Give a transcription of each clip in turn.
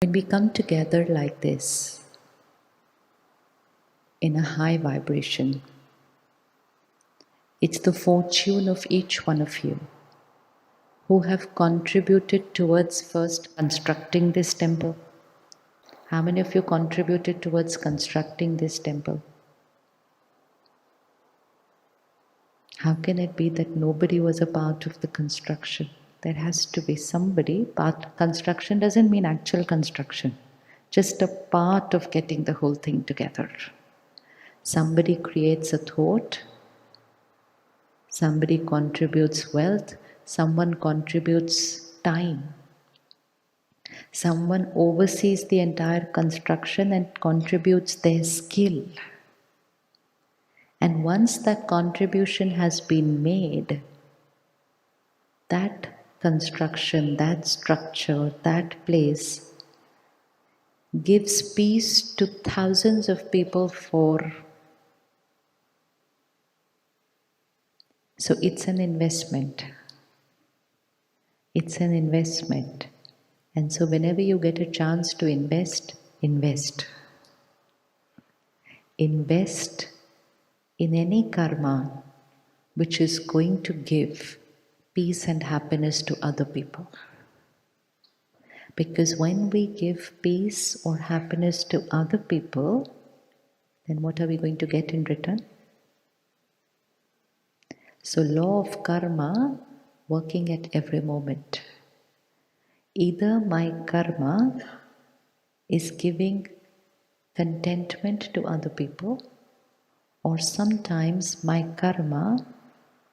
When we come together like this, in a high vibration, it's the fortune of each one of you who have contributed towards first constructing this temple. How many of you contributed towards constructing this temple? How can it be that nobody was a part of the construction? There has to be somebody. Construction doesn't mean actual construction, just a part of getting the whole thing together. Somebody creates a thought, somebody contributes wealth, someone contributes time. Someone oversees the entire construction and contributes their skill. And once that contribution has been made, that construction, that structure, that place gives peace to thousands of people for. So it's an investment. It's an investment. And so whenever you get a chance to invest, invest. Invest in any karma which is going to give peace and happiness to other people. Because when we give peace or happiness to other people, then what are we going to get in return? So, law of karma working at every moment. Either my karma is giving contentment to other people, or sometimes my karma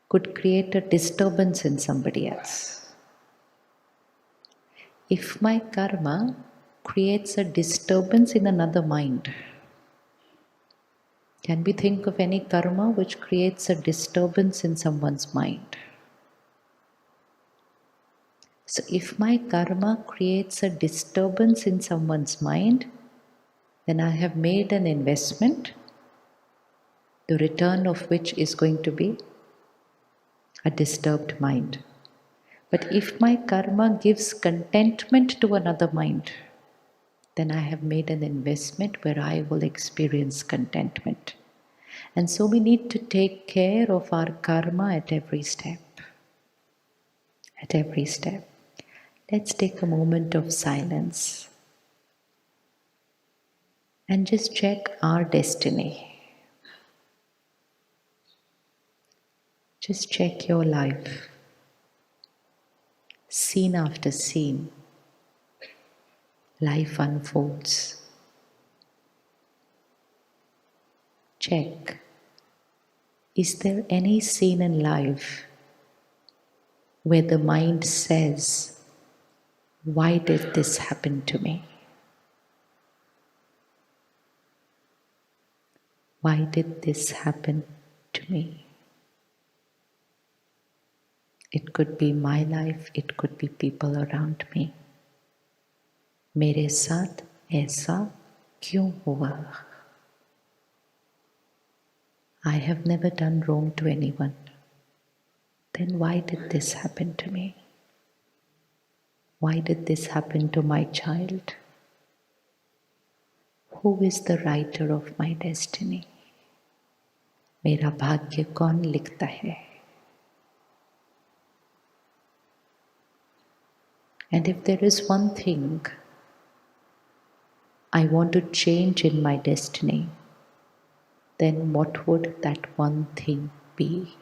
could create a disturbance in somebody else. If my karma creates a disturbance in another mind, can we think of any karma which creates a disturbance in someone's mind? So if my karma creates a disturbance in someone's mind, then I have made an investment, the return of which is going to be a disturbed mind. But if my karma gives contentment to another mind, then I have made an investment where I will experience contentment. And so we need to take care of our karma at every step. At every step. Let's take a moment of silence and just check our destiny. Just check your life. Scene after scene, life unfolds. Check. Is there any scene in life where the mind says, why did this happen to me? Why did this happen to me? It could be my life, it could be people around me. मेरे साथ ऐसा क्यों हुआ? I have never done wrong to anyone. Then why did this happen to me? Why did this happen to my child? Who is the writer of my destiny? मेरा भाग्य कौन लिखता है? And if there is one thing I want to change in my destiny, then what would that one thing be?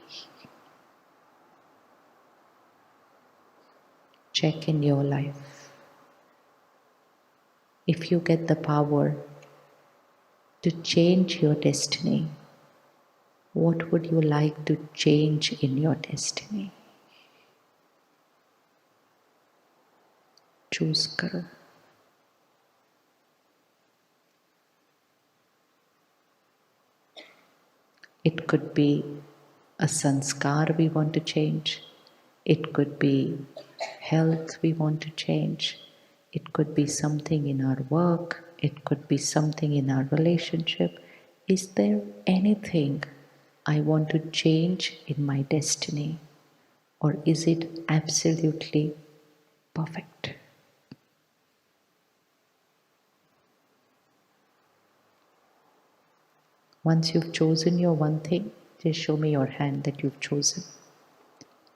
Check in your life. If you get the power to change your destiny, what would you like to change in your destiny? Choose karo. It could be a sanskar we want to change. It could be health we want to change. It could be something in our work. It could be something in our relationship. Is there anything I want to change in my destiny? Or is it absolutely perfect? Once you've chosen your one thing, just show me your hand that you've chosen.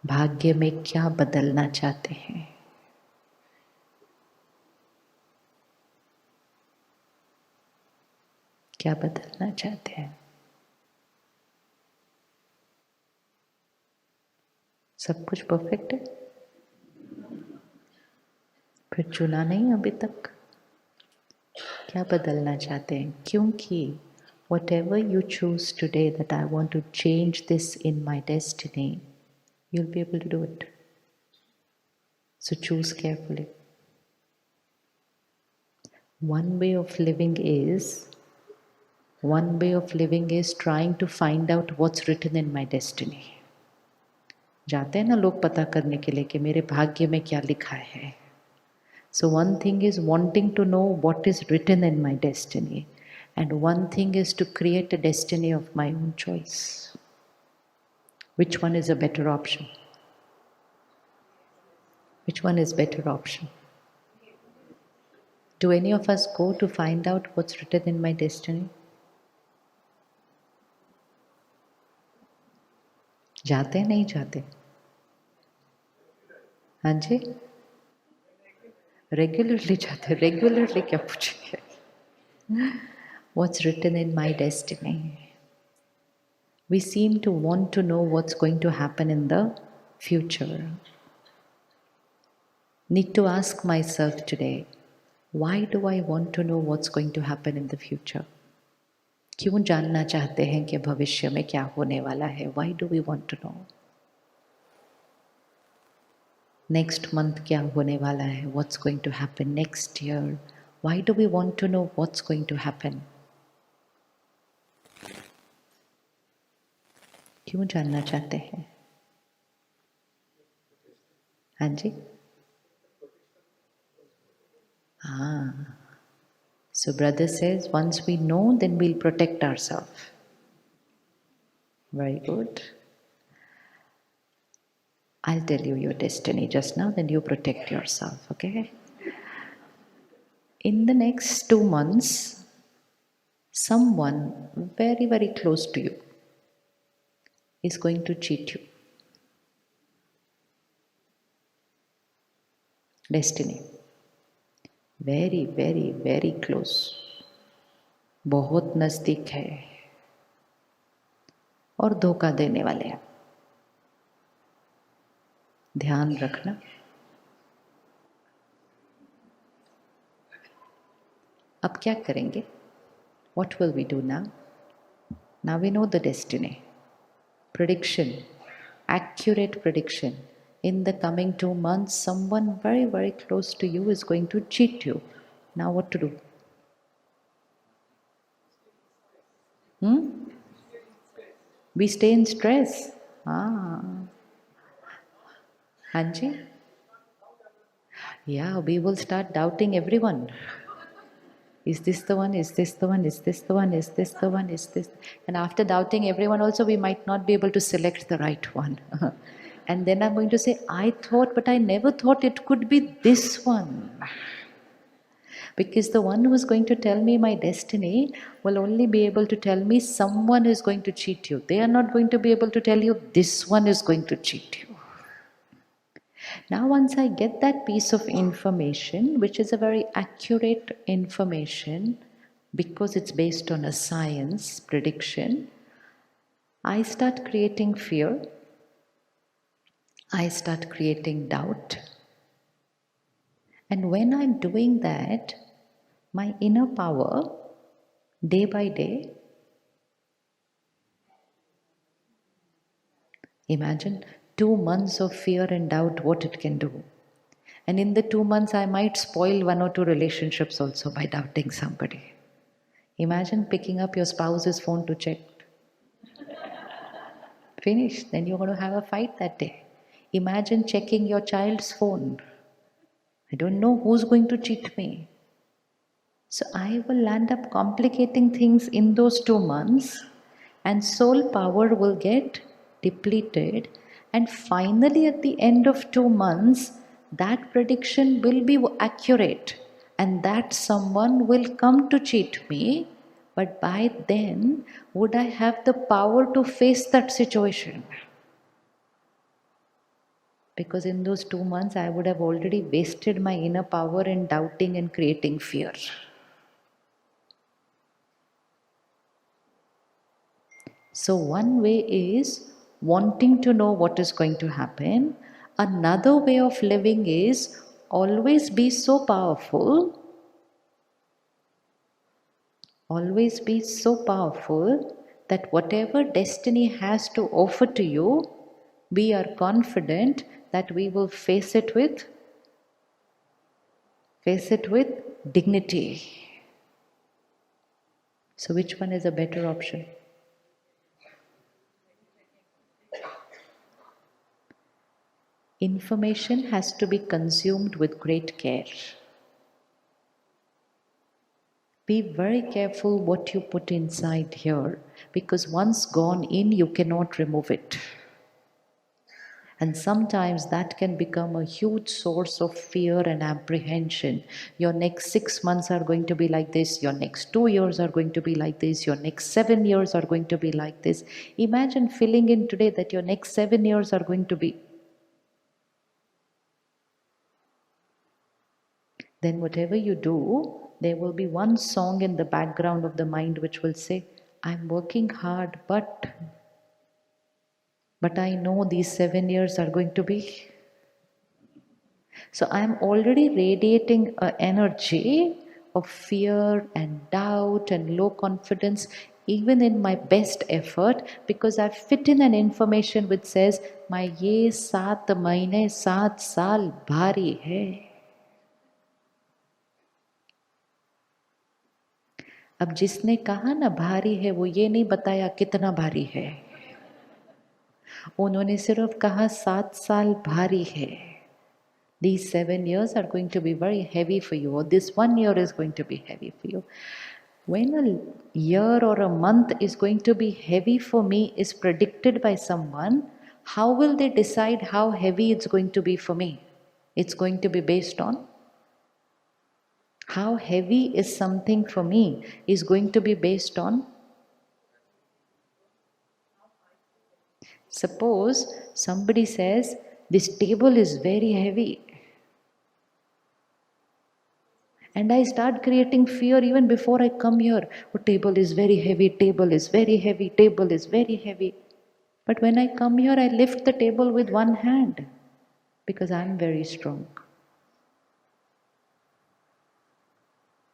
भाग्य में क्या बदलना चाहते हैं? क्या बदलना चाहते हैं? सब कुछ परफेक्ट है? फिर चुना नहीं अभी तक? क्या बदलना चाहते हैं? क्योंकि whatever you choose today that I want to change this in my destiny, you'll be able to do it. So choose carefully. One way of living is trying to find out what's written in my destiny. जाते हैं ना लोग पता करने के लिए कि मेरे भाग्य में क्या लिखा है. So one thing is wanting to know what is written in my destiny, and one thing is to create a destiny of my own choice. Which one is a better option? Which one is better option? Do any of us go to find out what's written in my destiny? जाते नहीं जाते? हाँ जी, regularly जाते. Regularly क्या पूछेंगे? What's written in my destiny? We seem to want to know what's going to happen in the future. Need to ask myself today, why do I want to know what's going to happen in the future? क्यों जानना चाहते हैं कि भविष्य में क्या होने वाला है? Why do we want to know? Next month क्या होने वाला है? What's going to happen next year? Why do we want to know what's going to happen? क्यों जानना चाहते हैं? हाँ जी? हाँ. So brother says, once we know, then we'll protect ourselves. Very good. I'll tell you your destiny just now, then you protect yourself, okay? In the next 2 months, someone very, very close to you is going to cheat you. Destiny. Very, very, very close. बहुत नज़दीक है और धोखा देने वाले हैं. ध्यान रखना. अब क्या करेंगे? What will we do now? Now we know the destiny. Prediction, accurate prediction. In the coming 2 months, someone very, very close to you is going to cheat you. Now what to do? We stay in stress. Hanji? Yeah, we will start doubting everyone. Is this the one? Is this the one? Is this the one? Is this the one? Is this? And after doubting everyone also, we might not be able to select the right one. And then I'm going to say, I thought, but I never thought it could be this one. Because the one who is going to tell me my destiny will only be able to tell me someone is going to cheat you. They are not going to be able to tell you this one is going to cheat you. Now, once I get that piece of information, which is a very accurate information because it's based on a science prediction, I start creating fear. I start creating doubt. And when I'm doing that, my inner power, day by day, imagine 2 months of fear and doubt, what it can do. And in the 2 months, I might spoil 1 or 2 relationships also by doubting somebody. Imagine picking up your spouse's phone to check. Finish. Then you're going to have a fight that day. Imagine checking your child's phone. I don't know who's going to cheat me. So I will land up complicating things in those 2 months, and soul power will get depleted. And finally, at the end of 2 months, that prediction will be accurate, and that someone will come to cheat me, But by then, would I have the power to face that situation? Because in those 2 months, I would have already wasted my inner power in doubting and creating fear. So, one way is wanting to know what is going to happen. Another way of living is always be so powerful, always be so powerful that whatever destiny has to offer to you, we are confident that we will face it with dignity. So, which one is a better option? Information has to be consumed with great care. Be very careful what you put inside here, because once gone in, you cannot remove it. And sometimes that can become a huge source of fear and apprehension. Your next 6 months are going to be like this, your next 2 years are going to be like this, your next 7 years are going to be like this. Imagine filling in today that your next 7 years are going to be. Then whatever you do, there will be one song in the background of the mind which will say, I'm working hard, but I know these 7 years are going to be. So I'm already radiating an energy of fear and doubt and low confidence, even in my best effort, because I fit in an information which says, my ye 7 mahine 7 saal bhari hai. अब जिसने कहा ना भारी है, वो ये नहीं बताया कितना भारी है, उन्होंने सिर्फ कहा 7 साल भारी है. These 7 years are going to be very heavy for you, or this 1 year is going to be heavy for you. When a year or a month is going to be heavy for me is predicted by someone, how will they decide how heavy it's going to be for me? It's going to be based on how heavy is something for me is going to be based on. Suppose somebody says, this table is very heavy. And I start creating fear even before I come here. Oh, table is very heavy, table is very heavy, table is very heavy. But when I come here, I lift the table with one hand because I'm very strong.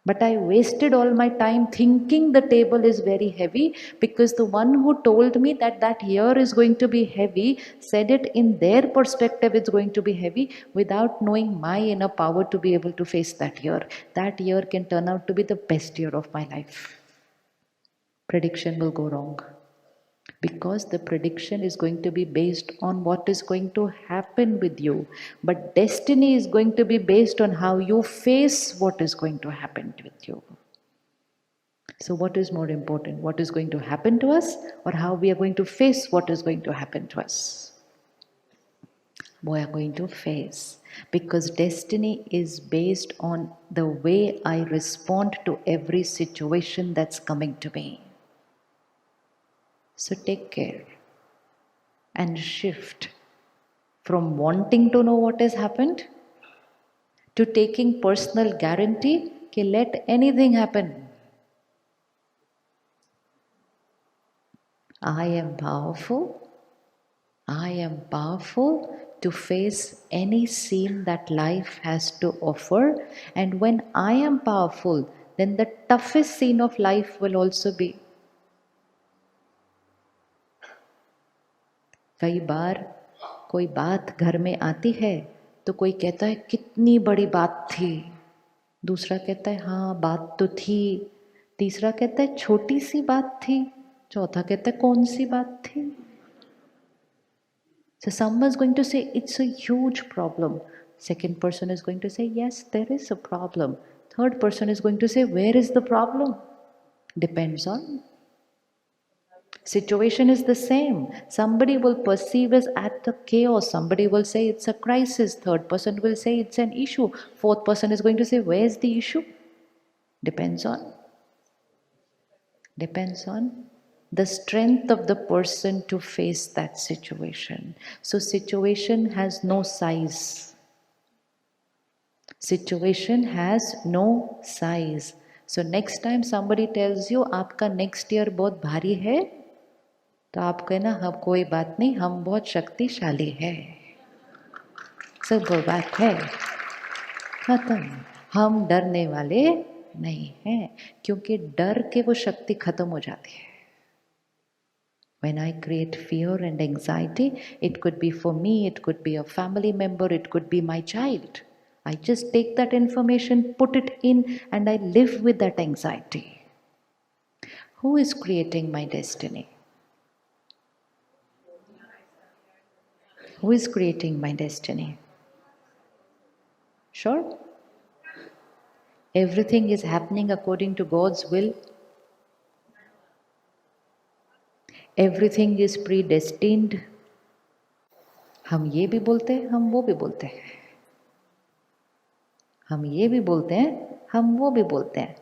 But I wasted all my time thinking the table is very heavy because the one who told me that that year is going to be heavy said it in their perspective it's going to be heavy without knowing my inner power to be able to face that year. That year can turn out to be the best year of my life. Prediction will go wrong because the prediction is going to be based on what is going to happen with you, but destiny is going to be based on how you face what is going to happen with you. So what is more important, what is going to happen to us or how we are going to face what is going to happen to us? We are going to face, because destiny is based on the way I respond to every situation that's coming to me. So take care and shift from wanting to know what has happened to taking personal guarantee कि let anything happen. I am powerful. I am powerful to face any scene that life has to offer. And when I am powerful, then the toughest scene of life will also be. कई बार कोई बात घर में आती है तो कोई कहता है कितनी बड़ी बात थी, दूसरा कहता है हाँ बात तो थी, तीसरा कहता है छोटी सी बात थी, चौथा कहता है कौन सी बात थी. So someone is going to say it's a huge problem. Second person is going to say yes, there is a problem. Third person is going to say where is the problem? Depends on. Situation is the same. Somebody will perceive as at the chaos. Somebody will say it's a crisis. Third person will say it's an issue. Fourth person is going to say where's the issue? Depends on. Depends on the strength of the person to face that situation. So situation has no size. Situation has no size. So next time somebody tells you आपका next year बहुत भारी है, तो आप कहना हम कोई बात नहीं, हम बहुत शक्तिशाली है, सब वो बात है, खत्म। हम डरने वाले नहीं हैं, क्योंकि डर के वो शक्ति खत्म हो जाती है। When I create fear and anxiety, it could be for me, it could be a family member, it could be my child. I just take that information, put it in, and I live with that anxiety. Who is creating my destiny? Who is creating my destiny? Sure? Everything is happening according to God's will. Everything is predestined. हम ये भी बोलते हैं, हम वो भी बोलते हैं, हम ये भी बोलते हैं, हम वो भी बोलते हैं।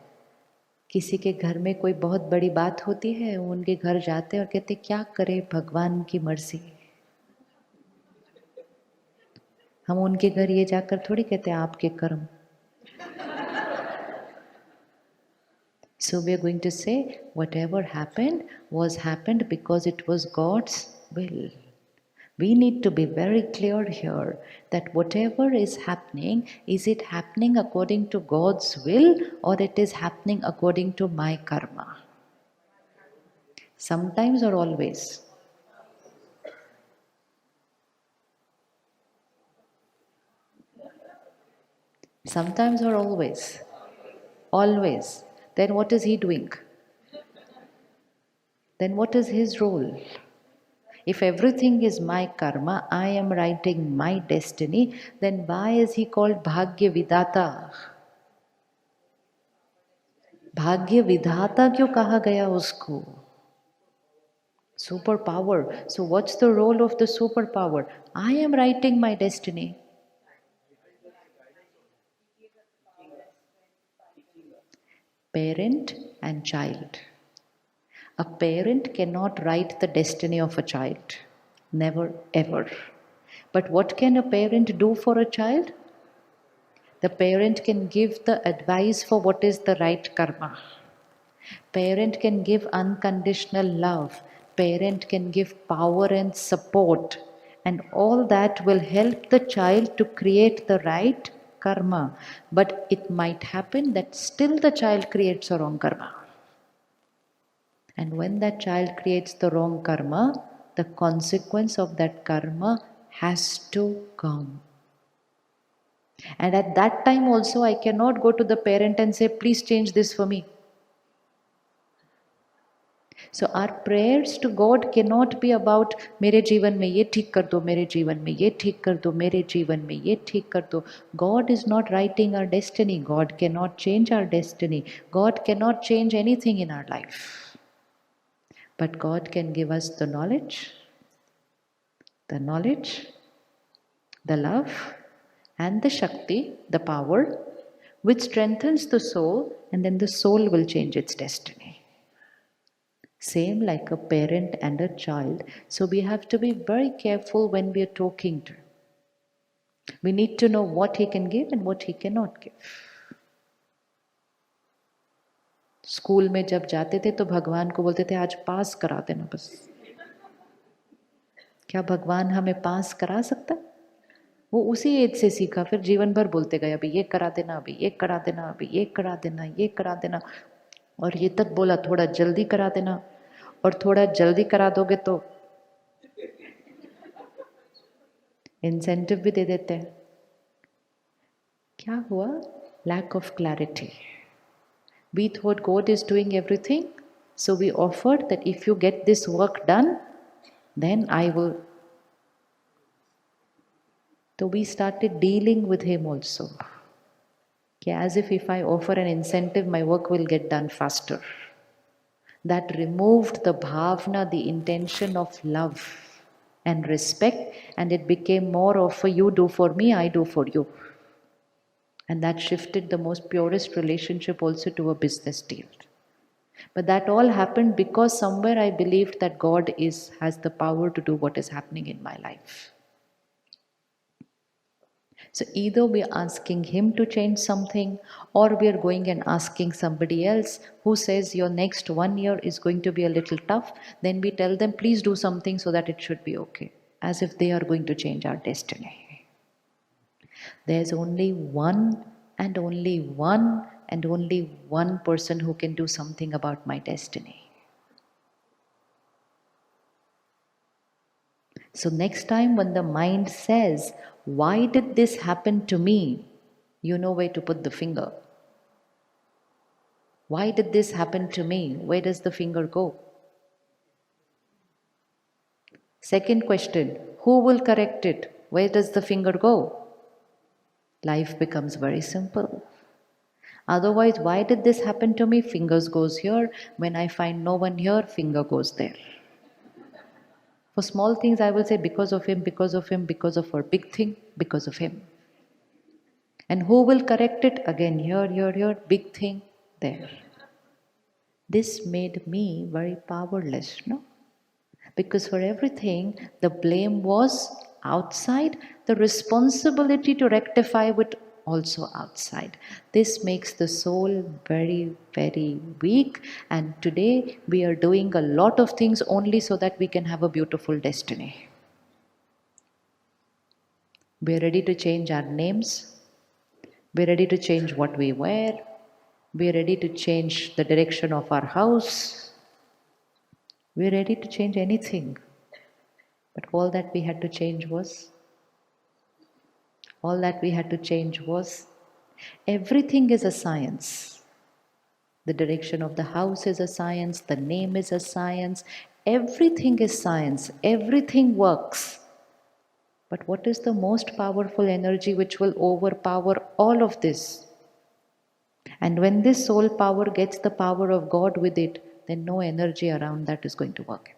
किसी के घर में कोई बहुत बड़ी बात होती है, उनके घर जाते हैं और कहते क्या करे, भगवान की मर्जी। हम उनके घर ये जाकर थोड़ी कहते हैं आपके कर्म। So we are going to say whatever happened was happened because it was God's will. We need to be very clear here that whatever is happening, is it happening according to God's will or it is happening according to my karma? Sometimes or always? Sometimes or always? Always. Then what is he doing? Then what is his role? If everything is my karma, I am writing my destiny, then why is he called Bhagya Vidata? भाग्य विधाता क्यों कहा गया उसको? Super power. So what's the role of the super power? I am writing my destiny. Parent and child. A parent cannot write the destiny of a child. Never ever. But what can a parent do for a child? The parent can give the advice for what is the right karma. Parent can give unconditional love. Parent can give power and support. And all that will help the child to create the right karma. But it might happen that still the child creates a wrong karma. And when that child creates the wrong karma, the consequence of that karma has to come. And at that time also, I cannot go to the parent and say, please change this for me. So our prayers to God cannot be about मेरे जीवन में ये ठीक कर दो, मेरे जीवन में ये ठीक कर दो, मेरे जीवन में ये ठीक कर दो. God is not writing our destiny. God cannot change our destiny. God cannot change anything in our life. But God can give us the knowledge, the love, and the Shakti, the power, which strengthens the soul, and then the soul will change its destiny. Same like a parent and a child. So we have to be very careful when we are talking to. We need to know what he can give and what he cannot give. School में जब जाते थे तो भगवान को बोलते थे आज पास करा देना बस. क्या भगवान हमें पास करा सकता? वो उसी एज से सीखा, फिर जीवन भर बोलते गए अभी ये करा देना, अभी ये करा देना, अभी ये करा देना, ये करा देना. और ये तक बोला थोड़ा जल्दी करा देना, और थोड़ा जल्दी करा दोगे तो इंसेंटिव भी दे देते हैं. क्या हुआ? Lack of clarity. We thought God is doing everything, so we offered that if you get this work done, then I will. So we started dealing with him also. As if I offer an incentive, my work will get done faster. That removed the bhavna, the intention of love and respect, and it became more of a you do for me, I do for you. And that shifted the most purest relationship also to a business deal. But that all happened because somewhere I believed that God has the power to do what is happening in my life. So either we are asking him to change something, or we are going and asking somebody else who says your next 1 year is going to be a little tough. Then we tell them, please do something so that it should be okay, as if they are going to change our destiny. There's only one and only one and only one person who can do something about my destiny. So next time when the mind says, why did this happen to me? You know where to put the finger. Why did this happen to me? Where does the finger go? Second question, who will correct it? Where does the finger go? Life becomes very simple. Otherwise, why did this happen to me? Fingers goes here. When I find no one here, finger goes there. For small things, I will say because of him, because of him, because of her. Big thing, because of him. And who will correct it? Again, here, here, here. Big thing, there. This made me very powerless, no? Because for everything, the blame was outside, the responsibility to rectify it also outside. This makes the soul very, very weak. And today, we are doing a lot of things only so that we can have a beautiful destiny. We are ready to change our names. We are ready to change what we wear. We are ready to change the direction of our house. We are ready to change anything. But all that we had to change was, everything is a science. The direction of the house is a science. The name is a science. Everything is science. Everything works. But what is the most powerful energy which will overpower all of this? And when this soul power gets the power of God with it, then no energy around that is going to work.